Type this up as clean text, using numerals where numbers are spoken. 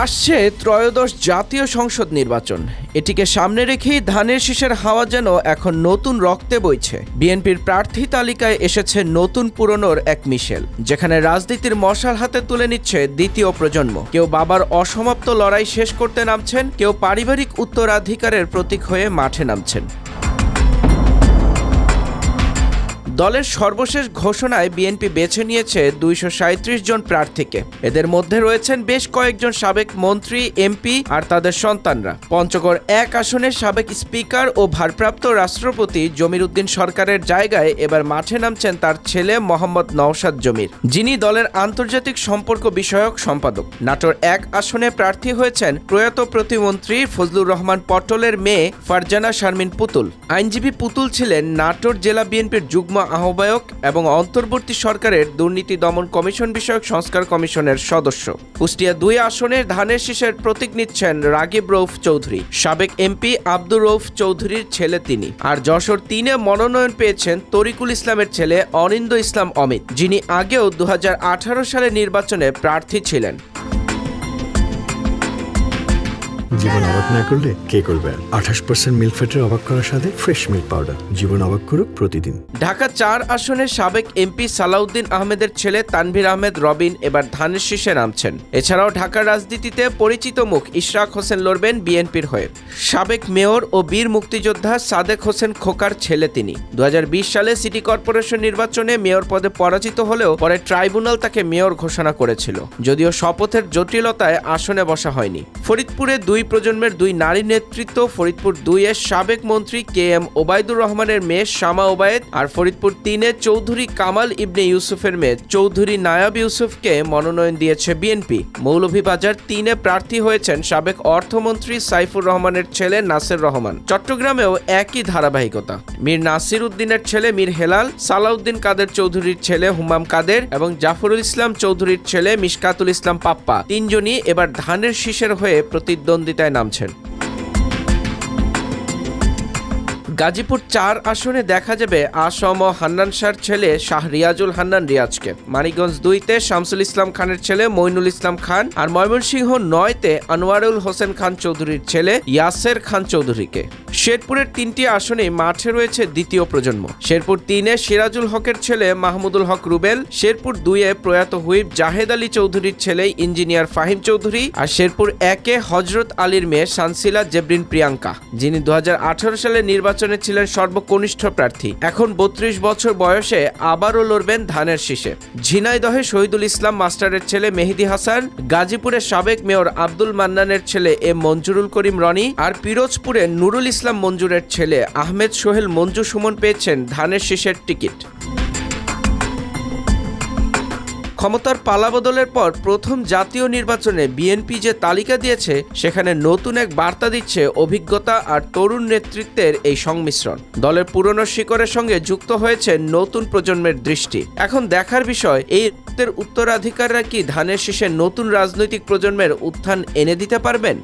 আসছে ত্রয়োদশ জাতীয় সংসদ নির্বাচন। এটিকে সামনে রেখেই ধানের শীষের হাওয়া যেন এখন নতুন রক্তে বইছে। বিএনপির প্রার্থী তালিকায় এসেছে নতুন পুরনোর এক মিশেল, যেখানে রাজনীতির মশাল হাতে তুলে নিচ্ছে দ্বিতীয় প্রজন্ম। কেউ বাবার অসমাপ্ত লড়াই শেষ করতে নামছেন, কেউ পারিবারিক উত্তরাধিকারের প্রতীক হয়ে মাঠে নামছেন। দলের সর্বশেষ ঘোষণায় বিএনপি বেছে নিয়েছে ২৩৭ জন প্রার্থীকে। এদের মধ্যে রয়েছেন বেশ কয়েকজন সাবেক মন্ত্রী, এমপি আর তাদের সন্তানরা। পঞ্চগড় ১ আসনের সাবেক স্পিকার ও ভারপ্রাপ্ত রাষ্ট্রপতি জমির উদ্দিন সরকারের জায়গায় এবার মাঠে নামছেন তার ছেলে মোহাম্মদ নওশাদ জমির, যিনি দলের আন্তর্জাতিক সম্পর্ক বিষয়ক সম্পাদক। নাটোর ১ আসনে প্রার্থী হয়েছেন প্রয়াত প্রতিমন্ত্রী ফজলুর রহমান পটলের মেয়ে ফারজানা শারমিন পুতুল। আইনজীবী পুতুল ছিলেন নাটোর জেলা বিএনপির যুগ্ম আহ্বায়ক এবং অন্তর্বর্তী সরকারের দুর্নীতি দমন কমিশন বিষয়ক সংস্কার কমিশনের সদস্য। কুষ্টিয়া ২ আসনের ধানের শীষের প্রতীক নিচ্ছেন রাগিব রউফ চৌধুরী। সাবেক এমপি আব্দুর রউফ চৌধুরীর ছেলে তিনি। আর যশোর ৩-এ মনোনয়ন পেয়েছেন তরিকুল ইসলামের ছেলে অনিন্দ ইসলাম অমিত, যিনি আগেও ২০১৮ সালের নির্বাচনে প্রার্থী ছিলেন। জীবন অবাক না করলে কে করবে? ২৮% মিল্ক ফ্যাটের অবাক করার সাথে ফ্রেশ মিল্ক পাউডার। জীবন অবাক করুক প্রতিদিন। ঢাকা ৪ আসনের সাবেক এমপি সালাউদ্দিন আহমেদের ছেলে তানভীর আহমেদ রবিন এবার ধানের শীষে নামছেন। এছাড়াও ঢাকার রাজনীতিতে পরিচিত মুখ ইশরাক হোসেন লড়বেন বিএনপির হয়ে। সাবেক মেয়র ও বীর মুক্তিযোদ্ধা সাদেক হোসেন খোকার ছেলে তিনি। ২০২০ সালে সিটি কর্পোরেশন নির্বাচনে মেয়র পদে পরাজিত হলেও পরে ট্রাইব্যুনাল তাকে মেয়র ঘোষণা করেছিল, যদিও শপথের জটিলতায় আসনে বসা হয়নি। ফরিদপুরে ২ প্রজন্মের ২ নারী নেতৃত্ব, ফরিদপুর ২-এর সাবেক মন্ত্রী KM ওবায়দুর রহমানের মেয়ে শামা ওবায়েদ আর ফরিদপুর ৩-এ চৌধুরী কামাল ইবনে ইউসুফের মেয়ে চৌধুরী নায়াব ইউসুফকে মনোনয়ন দিয়েছে বিএনপি। মৌলভীবাজার ৩-এ প্রার্থী হয়েছেন সাবেক অর্থমন্ত্রী সাইফুর রহমানের ছেলে নাসির রহমান। চট্টগ্রামেও একই ধারাবাহিকতা। মীর নাসির উদ্দিনের ছেলে মীর হেলাল, সালাউদ্দিন কাদের চৌধুরীর ছেলে হুমাম কাদের এবং জাফরুল ইসলাম চৌধুরীর ছেলে মিশকাতুল ইসলাম পাপ্পা, ৩ জনই এবার ধানের শীষের হয়ে প্রতিদ্বন্দ্বিতায় নামছেন। গাজীপুর ৪ আসনে দেখা যাবে আসম হান্নান শাহর ছেলে শাহ রিয়াজুল হান্নান রিয়াজকে। মানিকগঞ্জ ২-তে শামসুল ইসলাম খানের ছেলে মইনুল ইসলাম খান আর ময়মনসিংহ ৯-তে আনোয়ারুল হোসেন খান চৌধুরীর ছেলে ইয়াসের খান চৌধুরীকে। শেরপুরের ৩টি আসনে মাঠে রয়েছে দ্বিতীয় প্রজন্ম। শেরপুর ৩-এ সিরাজুল হকের ছেলে মাহমুদুল হক রুবেল, শেরপুর ২-এ প্রয়াত হুইপ জাহেদ আলী চৌধুরীর ছেলে ইঞ্জিনিয়ার ফাহিম চৌধুরী আর শেরপুর ১-এ হজরত আলীর মেয়ে শানসিলা জেবরিন প্রিয়াঙ্কা, যিনি ২০১৮ সালে নির্বাচনে ছিলেন সর্বকনিষ্ঠ প্রার্থী। এখন ৩২ বছর বয়সে আবারও লড়বেন ধানের শীষে। ঝিনাইদহে শহীদুল ইসলাম মাস্টারের ছেলে মেহেদি হাসান, গাজীপুরের সাবেক মেয়র আব্দুল মান্নানের ছেলে এম মঞ্জুরুল করিম রনি আর পিরোজপুরে নুরুল ইসলাম মঞ্জুরের ছেলে আহমেদ সোহেল মঞ্জু সুমন পেয়েছেন ধানের শীষের টিকিট। ক্ষমতার পালাবদলের পর প্রথম জাতীয় নির্বাচনে বিএনপি যে তালিকা দিয়েছে, সেখানে নতুন এক বার্তা দিচ্ছে অভিজ্ঞতা আর তরুণ নেতৃত্বের এই সংমিশ্রণ। দলের পুরনো শিকড়ের সঙ্গে যুক্ত হয়েছে নতুন প্রজন্মের দৃষ্টি। এখন দেখার বিষয়, এই উত্তরাধিকাররা কি ধানের শীষে নতুন রাজনৈতিক প্রজন্মের উত্থান এনে দিতে পারবেন?